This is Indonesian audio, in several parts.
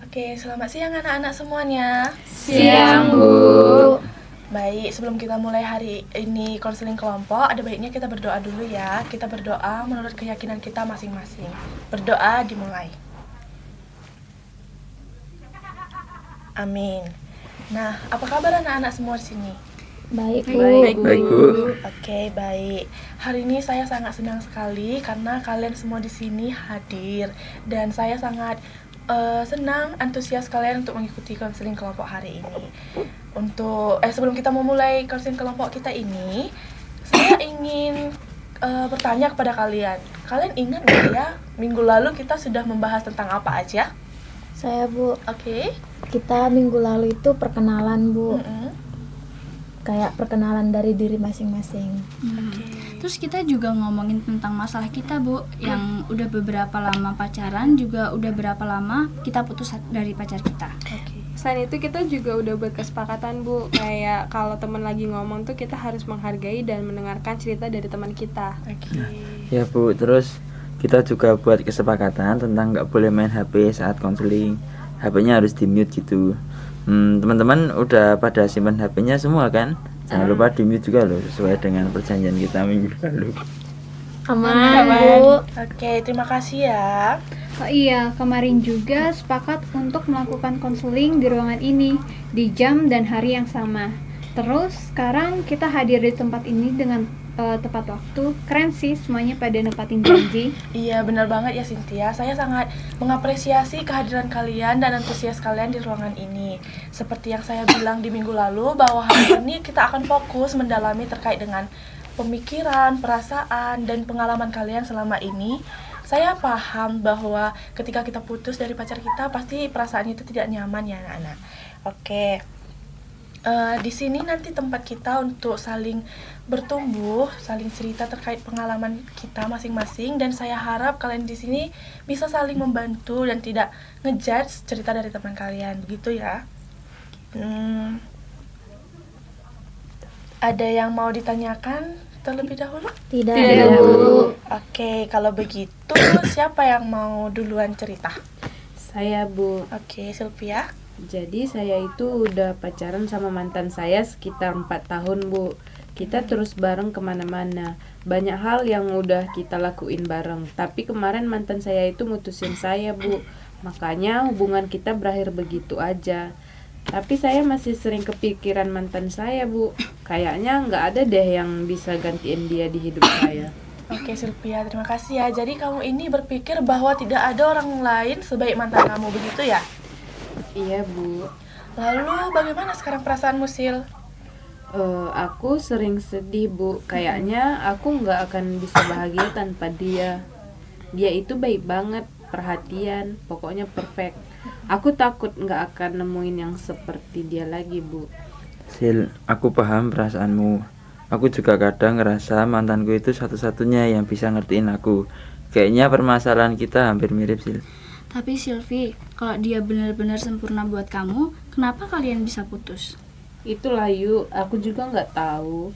Oke, selamat siang anak-anak semuanya. Siang, Bu. Baik, sebelum kita mulai hari ini konseling kelompok, ada baiknya kita berdoa dulu ya. Kita berdoa menurut keyakinan kita masing-masing. Berdoa dimulai. Amin. Nah, apa kabar anak-anak semua di sini? Baik, Bu. Baik, Bu. Oke, baik. Hari ini saya sangat senang sekali karena kalian semua di sini hadir dan saya sangat senang, antusias kalian untuk mengikuti konseling kelompok hari ini. Sebelum kita memulai konseling kelompok kita ini, saya ingin bertanya kepada kalian. Kalian ingat nggak ya, minggu lalu kita sudah membahas tentang apa aja? Saya, Bu. Oke. Kita minggu lalu itu perkenalan, Bu. Mm-mm. Kayak perkenalan dari diri masing-masing. Terus kita juga ngomongin tentang masalah kita, Bu, yang udah beberapa lama pacaran, juga udah berapa lama kita putus dari pacar kita. Oke. Selain itu kita juga udah buat kesepakatan, Bu, kayak kalau teman lagi ngomong tuh kita harus menghargai dan mendengarkan cerita dari teman kita. Oke. Ya Bu, terus kita juga buat kesepakatan tentang nggak boleh main HP saat konseling. HP-nya harus di mute gitu. Teman-teman udah pada simpan HP-nya semua kan? Jangan lupa di mute juga loh, sesuai dengan perjanjian kita minggu lalu. Aman, Bu. Oke, terima kasih ya. Oh iya, kemarin juga sepakat untuk melakukan konseling di ruangan ini di jam dan hari yang sama. Terus sekarang kita hadir di tempat ini dengan tepat waktu. Keren sih semuanya pada nepatin janji. Iya, benar banget ya Cynthia. Saya sangat mengapresiasi kehadiran kalian dan antusias kalian di ruangan ini. Seperti yang saya bilang di minggu lalu, bahwa hari ini kita akan fokus mendalami terkait dengan pemikiran, perasaan, dan pengalaman kalian selama ini. Saya paham bahwa ketika kita putus dari pacar kita, pasti perasaan itu tidak nyaman ya anak-anak. Oke. Di sini nanti tempat kita untuk saling bertumbuh, saling cerita terkait pengalaman kita masing-masing, dan saya harap kalian di sini bisa saling membantu dan tidak ngejudge cerita dari teman kalian, begitu ya. Ada yang mau ditanyakan terlebih dahulu? Tidak, Bu. Oke, kalau begitu siapa yang mau duluan cerita? Saya, Bu. Oke, Sylvia. Jadi saya itu udah pacaran sama mantan saya sekitar 4 tahun, Bu. Kita terus bareng kemana-mana. Banyak hal yang udah kita lakuin bareng. Tapi kemarin mantan saya itu mutusin saya, Bu. Makanya hubungan kita berakhir begitu aja. Tapi saya masih sering kepikiran mantan saya, Bu. Kayaknya nggak ada deh yang bisa gantiin dia di hidup saya. Oke, Sylvia, terima kasih ya. Jadi kamu ini berpikir bahwa tidak ada orang lain sebaik mantan kamu, begitu ya? Iya, Bu. Lalu bagaimana sekarang perasaanmu, Sil? Aku sering sedih, Bu. Kayaknya aku nggak akan bisa bahagia tanpa dia. Dia itu baik banget, perhatian, pokoknya perfect. Aku takut nggak akan nemuin yang seperti dia lagi, Bu. Sil, aku paham perasaanmu. Aku juga kadang ngerasa mantanku itu satu-satunya yang bisa ngertiin aku. Kayaknya permasalahan kita hampir mirip, Sil. Tapi Sylvie, kalau dia benar-benar sempurna buat kamu, kenapa kalian bisa putus? Itulah yuk, aku juga nggak tahu.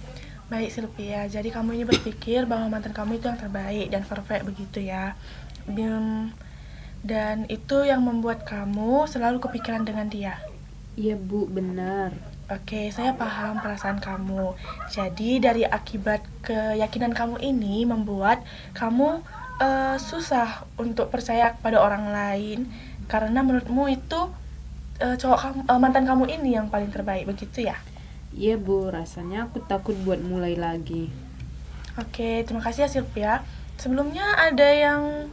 Baik, Sylvia. Jadi kamu ini berpikir bahwa mantan kamu itu yang terbaik dan perfect, begitu ya? Dan itu yang membuat kamu selalu kepikiran dengan dia. Iya, Bu, benar. Oke, saya paham perasaan kamu. Jadi dari akibat keyakinan kamu ini membuat kamu susah untuk percaya kepada orang lain karena menurutmu itu mantan kamu ini yang paling terbaik, begitu ya? Iya, Bu, rasanya aku takut buat mulai lagi. Oke, terima kasih ya Sylvia. Sebelumnya ada yang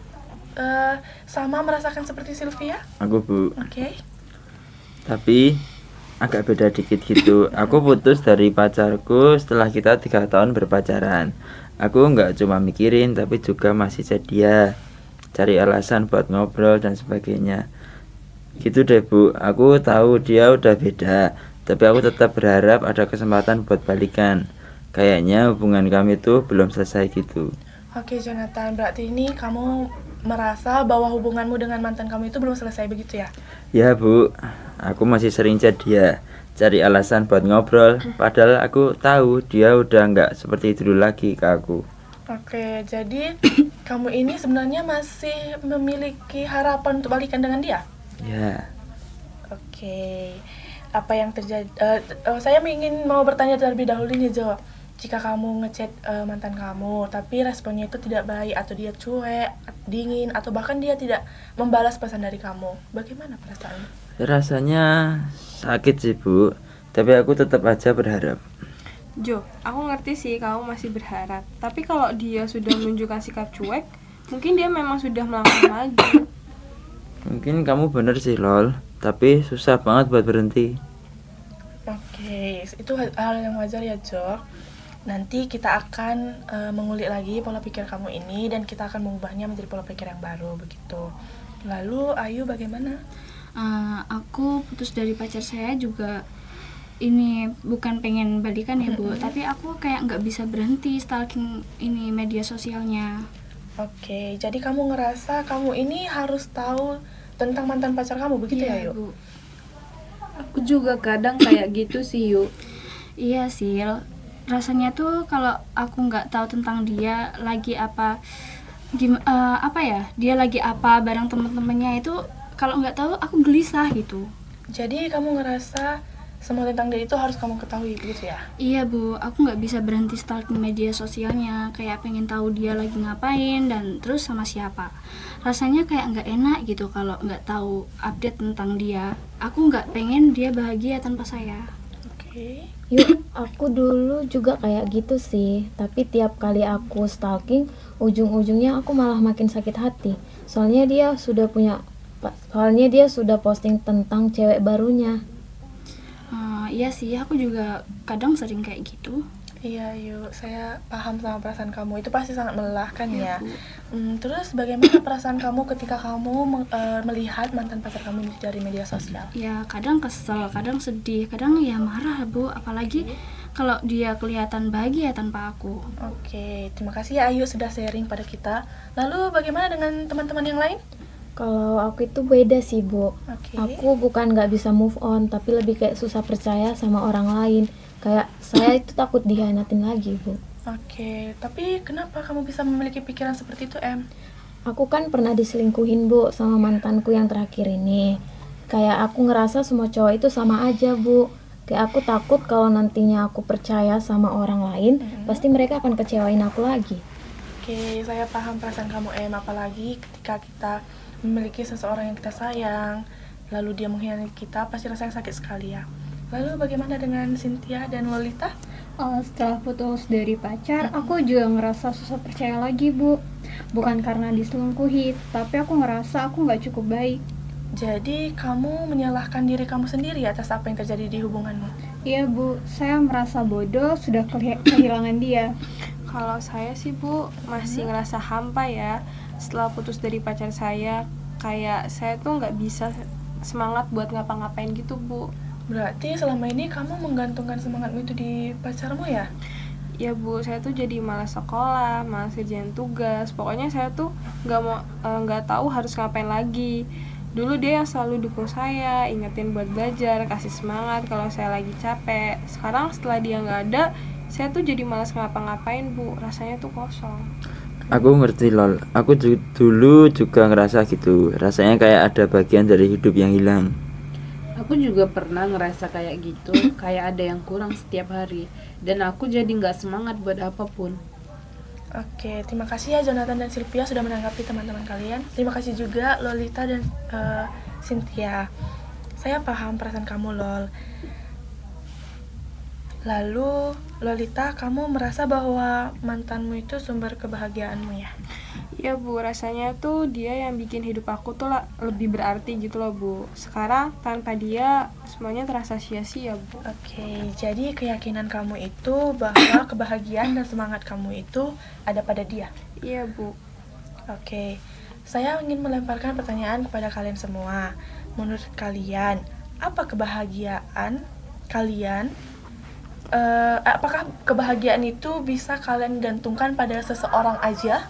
sama merasakan seperti Sylvia? Aku, Bu. Oke. Tapi agak beda dikit gitu. Aku putus dari pacarku setelah kita 3 tahun berpacaran. Aku nggak cuma mikirin, tapi juga masih sedia, cari alasan buat ngobrol dan sebagainya. Gitu deh, Bu. Aku tahu dia udah beda, tapi aku tetap berharap ada kesempatan buat balikan. Kayaknya hubungan kami tuh belum selesai gitu. Oke, Jonathan, berarti ini kamu merasa bahwa hubunganmu dengan mantan kamu itu belum selesai, begitu ya? Ya, Bu. Aku masih sering chat dia, cari alasan buat ngobrol, padahal aku tahu dia udah nggak seperti itu dulu lagi ke aku. Oke, jadi kamu ini sebenarnya masih memiliki harapan untuk balikan dengan dia? Ya, Oke, apa yang terjadi? Saya mau bertanya terlebih dahulu nih Jo. Jika kamu ngechat mantan kamu, tapi responnya itu tidak baik atau dia cuek, dingin, atau bahkan dia tidak membalas pesan dari kamu, bagaimana perasaanmu? rasanya sakit sih Bu, tapi aku tetap aja berharap. Jo, aku ngerti sih kamu masih berharap. Tapi kalau dia sudah menunjukkan sikap cuek, mungkin dia memang sudah melakukan lagi. Mungkin kamu bener sih Lol, tapi susah banget buat berhenti. Oke, itu hal yang wajar ya Jo. Nanti kita akan mengulik lagi pola pikir kamu ini dan kita akan mengubahnya menjadi pola pikir yang baru begitu. Lalu Ayu bagaimana? Aku putus dari pacar saya juga ini bukan pengen balikan ya Bu, tapi aku kayak nggak bisa berhenti stalking ini media sosialnya. Oke, jadi kamu ngerasa kamu ini harus tahu tentang mantan pacar kamu begitu ya Iya, Yu? Bu. Aku juga kadang kayak gitu sih yuk. Iya sih, rasanya tuh kalau aku nggak tahu tentang dia lagi apa, apa ya, dia lagi apa bareng temen-temennya itu, kalau nggak tahu aku gelisah gitu. Jadi kamu ngerasa semua tentang dia itu harus kamu ketahui begitu ya? Iya Bu, aku nggak bisa berhenti stalking media sosialnya, kayak pengen tahu dia lagi ngapain dan terus sama siapa. Rasanya kayak nggak enak gitu kalau nggak tahu update tentang dia. Aku nggak pengen dia bahagia tanpa saya. Oke. Yuk, aku dulu juga kayak gitu sih. Tapi tiap kali aku stalking, ujung-ujungnya aku malah makin sakit hati. Soalnya dia sudah posting tentang cewek barunya. Iya sih, aku juga kadang sering kayak gitu. Iya Yu, saya paham sama perasaan kamu. Itu pasti sangat melelahkan ya. Bu. Terus bagaimana perasaan kamu ketika kamu melihat mantan pacar kamu dari media sosial? Ya kadang kesel, kadang sedih, kadang ya marah Bu, apalagi kalau dia kelihatan bahagia tanpa aku. Oke, terima kasih ya Ayu sudah sharing pada kita. Lalu bagaimana dengan teman-teman yang lain? Kalau aku itu beda sih, Bu. Oke. Aku bukan nggak bisa move on, tapi lebih kayak susah percaya sama orang lain. Kayak saya itu takut dihianatin lagi, Bu. Oke, tapi kenapa kamu bisa memiliki pikiran seperti itu, Em? Aku kan pernah diselingkuhin, Bu, sama mantanku yang terakhir ini. Kayak aku ngerasa semua cowok itu sama aja, Bu. Kayak aku takut kalau nantinya aku percaya sama orang lain, pasti mereka akan kecewain aku lagi. Oke, saya paham perasaan kamu, Em. Apalagi ketika kita memiliki seseorang yang kita sayang, lalu dia mengkhianati kita, pasti rasanya sakit sekali ya. Lalu bagaimana dengan Cynthia dan Lolita? Setelah putus dari pacar, aku juga ngerasa susah percaya lagi, Bu. Bukan karena diselingkuhi, tapi aku ngerasa aku nggak cukup baik. Jadi kamu menyalahkan diri kamu sendiri atas apa yang terjadi di hubunganmu? Iya, Bu. Saya merasa bodoh sudah kehilangan dia. Kalau saya sih Bu, masih ngerasa hampa ya. Setelah putus dari pacar saya, kayak saya tuh nggak bisa semangat buat ngapa-ngapain gitu Bu. Berarti selama ini kamu menggantungkan semangatmu itu di pacarmu ya? Ya Bu, saya tuh jadi malas sekolah, malas kerjain tugas. Pokoknya saya tuh nggak tahu harus ngapain lagi. Dulu dia yang selalu dukung saya, ingetin buat belajar, kasih semangat kalau saya lagi capek. Sekarang setelah dia nggak ada, saya tuh jadi malas ngapa-ngapain Bu. Rasanya tuh kosong. Aku ngerti Lol, aku dulu juga ngerasa gitu. Rasanya kayak ada bagian dari hidup yang hilang. Aku juga pernah ngerasa kayak gitu, kayak ada yang kurang setiap hari. Dan aku jadi gak semangat buat apapun. Oke, terima kasih ya Jonathan dan Sylvia sudah menanggapi teman-teman kalian. Terima kasih juga Lolita dan Cynthia. Saya paham perasaan kamu, Lol. Lalu, Lolita, kamu merasa bahwa mantanmu itu sumber kebahagiaanmu ya? Ya Bu, rasanya tuh dia yang bikin hidup aku tuh lebih berarti gitu loh Bu. Sekarang tanpa dia semuanya terasa sia-sia Bu. Oke, jadi keyakinan kamu itu bahwa kebahagiaan dan semangat kamu itu ada pada dia? Iya Bu. Oke, saya ingin melemparkan pertanyaan kepada kalian semua. Menurut kalian, apa kebahagiaan kalian? Apakah kebahagiaan itu bisa kalian gantungkan pada seseorang aja?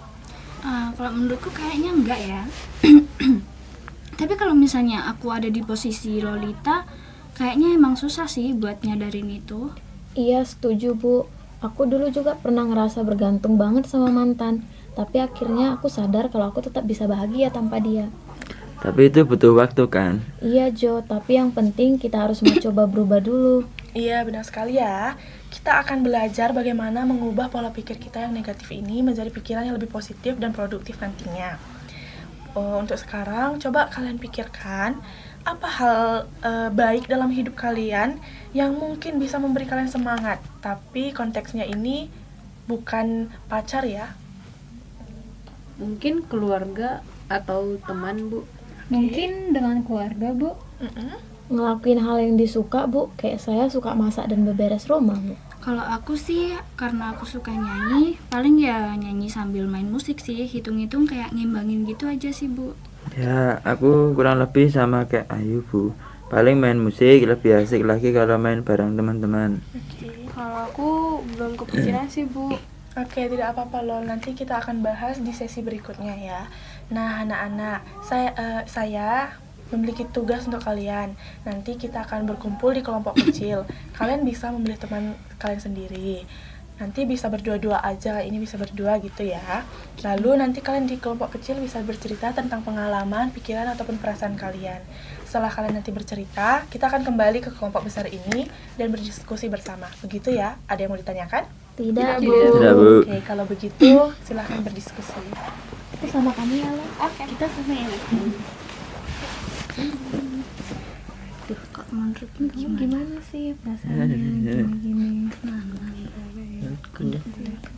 Kalau menurutku kayaknya enggak ya. Tapi kalau misalnya aku ada di posisi Lolita, kayaknya emang susah sih buat nyadarin itu. Iya, setuju, Bu. Aku dulu juga pernah ngerasa bergantung banget sama mantan, tapi akhirnya aku sadar kalau aku tetap bisa bahagia tanpa dia. Tapi itu butuh waktu kan? Iya Jo, tapi yang penting kita harus mencoba berubah dulu. Iya, benar sekali ya. Kita akan belajar bagaimana mengubah pola pikir kita yang negatif ini menjadi pikiran yang lebih positif dan produktif nantinya. Untuk sekarang, coba kalian pikirkan apa hal baik dalam hidup kalian yang mungkin bisa memberi kalian semangat. Tapi konteksnya ini bukan pacar ya. Mungkin keluarga atau teman, Bu. Mungkin dengan keluarga, Bu. Ngelakuin hal yang disuka Bu, kayak saya suka masak dan beberes rumah Bu. Kalau aku sih, karena aku suka nyanyi, paling ya nyanyi sambil main musik sih. Hitung-hitung kayak ngimbangin gitu aja sih, Bu. Ya, aku kurang lebih sama kayak Ayu, Bu. Paling main musik lebih asik lagi kalau main bareng teman-teman. Kalau aku belum kepikiran sih, Bu. Oke, tidak apa-apa loh. Nanti kita akan bahas di sesi berikutnya ya. Nah, anak-anak, saya memiliki tugas untuk kalian. Nanti kita akan berkumpul di kelompok kecil. Kalian bisa memilih teman kalian sendiri. Nanti bisa berdua-dua aja, ini bisa berdua gitu ya. Lalu nanti kalian di kelompok kecil bisa bercerita tentang pengalaman, pikiran, ataupun perasaan kalian. Setelah kalian nanti bercerita, kita akan kembali ke kelompok besar ini dan berdiskusi bersama. Begitu ya? Ada yang mau ditanyakan? Tidak Tidak, Bu. Oke, kalau begitu silahkan berdiskusi. Itu sama kami ya lo. Kita sama ya. Menurutmu Gimana sih perasaannya gini-gini?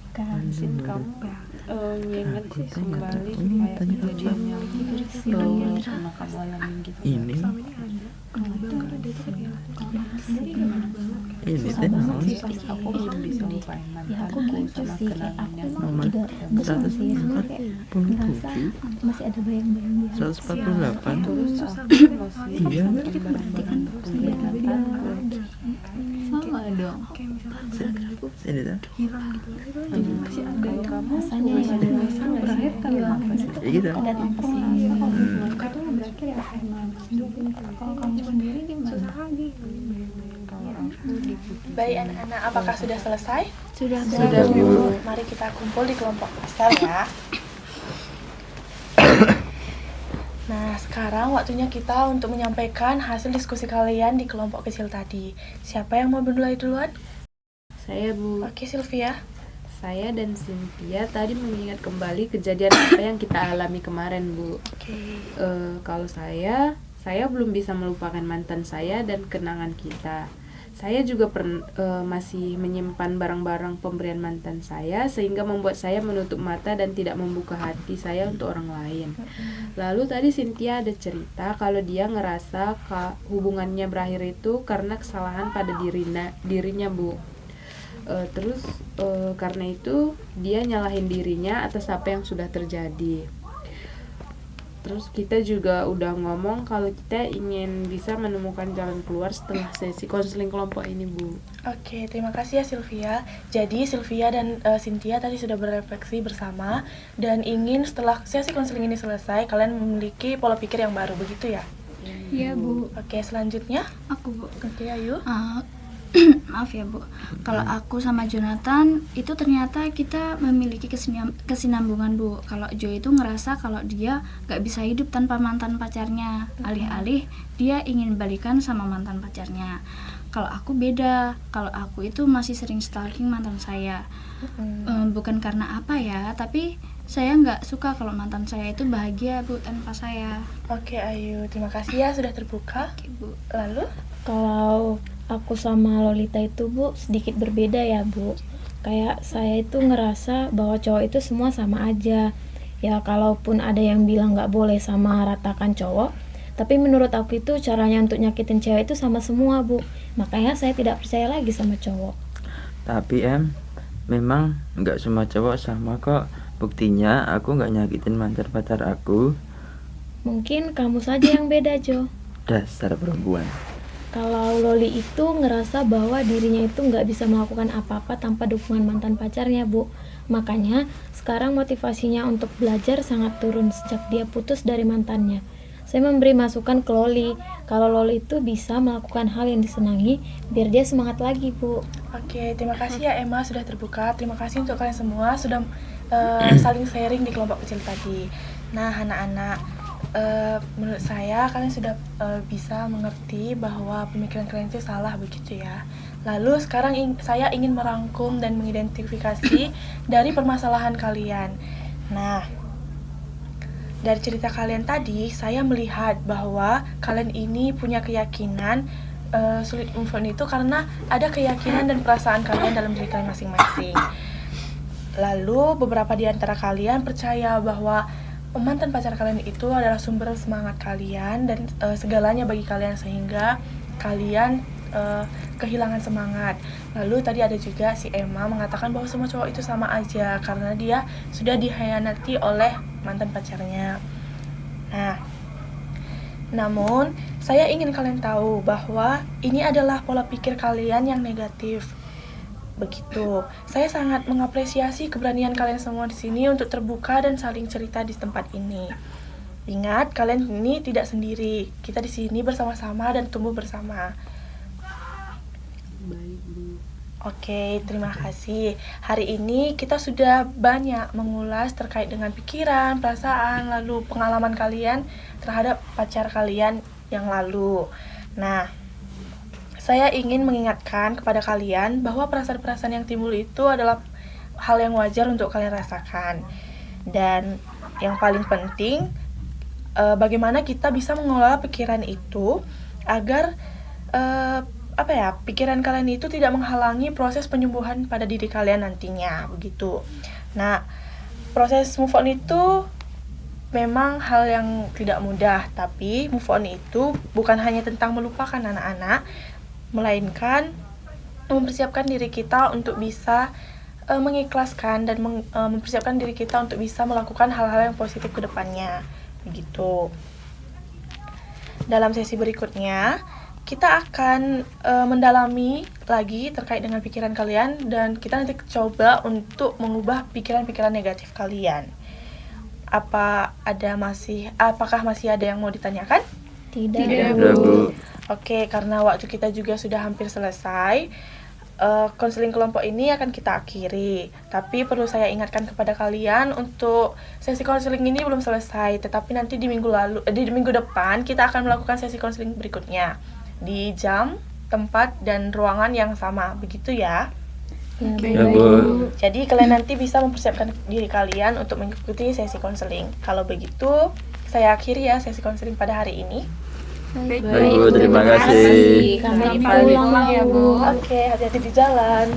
Kamu nginget sih kembali kayak kejadian yang pernah kamu alamin gitu. Ini teh naon? Aku belum bisa lupain Ya aku mantanku gitu sama sih, kayak kenangan aku yang emang juga bosan sih, sebenarnya kayak ngerasa masih ada bayang-bayang di hati. 148. terus aku masih Iya. bikin barang-barang pemberian mantanku. Sama dong. Ini tuh. Kalau kamu Rasanya ya Terakhir kali apa sih? Ya gitu. ada datang ke sini. Itu berakhir ya emang. Kalau kamu sendiri gimana? kalau aku diputusin Baik anak-anak, apakah sudah selesai? Sudah, Sudah, Bu. Mari kita kumpul di kelompok besar ya. Nah, sekarang waktunya kita untuk menyampaikan hasil diskusi kalian di kelompok kecil tadi. Siapa yang mau mulai duluan? saya, Bu. Oke, Sylvia. Saya dan Cynthia tadi mengingat kembali kejadian apa yang kita alami kemarin, Bu. Oke. Kalau saya belum bisa melupakan mantan saya dan kenangan kita. Saya juga masih menyimpan barang-barang pemberian mantan saya sehingga membuat saya menutup mata dan tidak membuka hati saya untuk orang lain. Lalu tadi Cynthia ada cerita kalau dia ngerasa hubungannya berakhir itu karena kesalahan pada dirinya, Bu. Terus karena itu dia nyalahin dirinya atas apa yang sudah terjadi. Terus kita juga udah ngomong kalau kita ingin bisa menemukan jalan keluar setelah sesi konseling kelompok ini, Bu. Oke, terima kasih ya Sylvia. Jadi Sylvia dan Cynthia tadi sudah berefleksi bersama dan ingin setelah sesi konseling ini selesai kalian memiliki pola pikir yang baru, begitu ya? Iya, Bu. Oke, selanjutnya. aku, Bu. Oke, ayo. Maaf ya, Bu. Kalau aku sama Jonathan itu ternyata kita memiliki kesinambungan, Bu. Kalau Joe itu ngerasa kalau dia gak bisa hidup tanpa mantan pacarnya. Alih-alih dia ingin balikan sama mantan pacarnya. Kalau aku beda. Kalau aku itu masih sering stalking mantan saya. Bukan karena apa ya, tapi saya nggak suka kalau mantan saya itu bahagia, Bu, tanpa saya. Oke, Ayu. Terima kasih ya sudah terbuka. Oke, Bu. Lalu? Kalau aku sama Lolita itu Bu sedikit berbeda ya Bu. Kayak saya itu ngerasa bahwa cowok itu semua sama aja. Ya kalaupun ada yang bilang gak boleh sama ratakan cowok, tapi menurut aku itu caranya untuk nyakitin cewek itu sama semua Bu. Makanya saya tidak percaya lagi sama cowok. Tapi memang nggak semua cowok sama kok. Buktinya aku nggak nyakitin mantan pacar aku. Mungkin kamu saja yang beda Jo. Dasar perempuan. Kalau Loli itu ngerasa bahwa dirinya itu nggak bisa melakukan apa-apa tanpa dukungan mantan pacarnya, Bu. Makanya sekarang motivasinya untuk belajar sangat turun sejak dia putus dari mantannya. Saya memberi masukan ke Loli, kalau Loli itu bisa melakukan hal yang disenangi biar dia semangat lagi, Bu. Oke, terima kasih ya Emma sudah terbuka. Terima kasih untuk kalian semua sudah saling sharing di kelompok kecil tadi. Nah, anak-anak, menurut saya kalian sudah bisa mengerti bahwa pemikiran kalian itu salah begitu ya. Lalu sekarang saya ingin merangkum dan mengidentifikasi dari permasalahan kalian. Nah, dari cerita kalian tadi, saya melihat bahwa kalian ini punya keyakinan sulit move on itu karena ada keyakinan dan perasaan kalian dalam diri kalian masing-masing. Lalu beberapa di antara kalian percaya bahwa mantan pacar kalian itu adalah sumber semangat kalian dan segalanya bagi kalian sehingga kalian kehilangan semangat. Lalu tadi ada juga si Emma mengatakan bahwa semua cowok itu sama aja karena dia sudah dikhianati oleh mantan pacarnya. Nah, namun saya ingin kalian tahu bahwa ini adalah pola pikir kalian yang negatif. Begitu. Saya sangat mengapresiasi keberanian kalian semua di sini untuk terbuka dan saling cerita di tempat ini. Ingat, kalian ini tidak sendiri. Kita di sini bersama-sama dan tumbuh bersama. Oke, terima kasih. Hari ini kita sudah banyak mengulas terkait dengan pikiran, perasaan, lalu pengalaman kalian terhadap pacar kalian yang lalu. Nah, saya ingin mengingatkan kepada kalian bahwa perasaan-perasaan yang timbul itu adalah hal yang wajar untuk kalian rasakan. Dan yang paling penting, bagaimana kita bisa mengelola pikiran itu agar pikiran kalian itu tidak menghalangi proses penyembuhan pada diri kalian nantinya, begitu. Nah, proses move on itu memang hal yang tidak mudah, tapi move on itu bukan hanya tentang melupakan anak-anak, melainkan mempersiapkan diri kita untuk bisa mengikhlaskan dan mempersiapkan diri kita untuk bisa melakukan hal-hal yang positif ke depannya, begitu. Dalam sesi berikutnya, kita akan mendalami lagi terkait dengan pikiran kalian dan kita nanti coba untuk mengubah pikiran-pikiran negatif kalian. Apakah masih ada yang mau ditanyakan? Tidak, Bu. Oke, karena waktu kita juga sudah hampir selesai, konseling kelompok ini akan kita akhiri. Tapi perlu saya ingatkan kepada kalian untuk sesi konseling ini belum selesai, tetapi nanti di minggu depan kita akan melakukan sesi konseling berikutnya di jam, tempat, dan ruangan yang sama, begitu ya. Ya, Bu. Jadi kalian nanti bisa mempersiapkan diri kalian untuk mengikuti sesi konseling. Kalau begitu, saya akhiri ya sesi konseling pada hari ini. Baik, Bu, terima kasih. Selamat Pulang ya, Bu. Oke, hati-hati di jalan.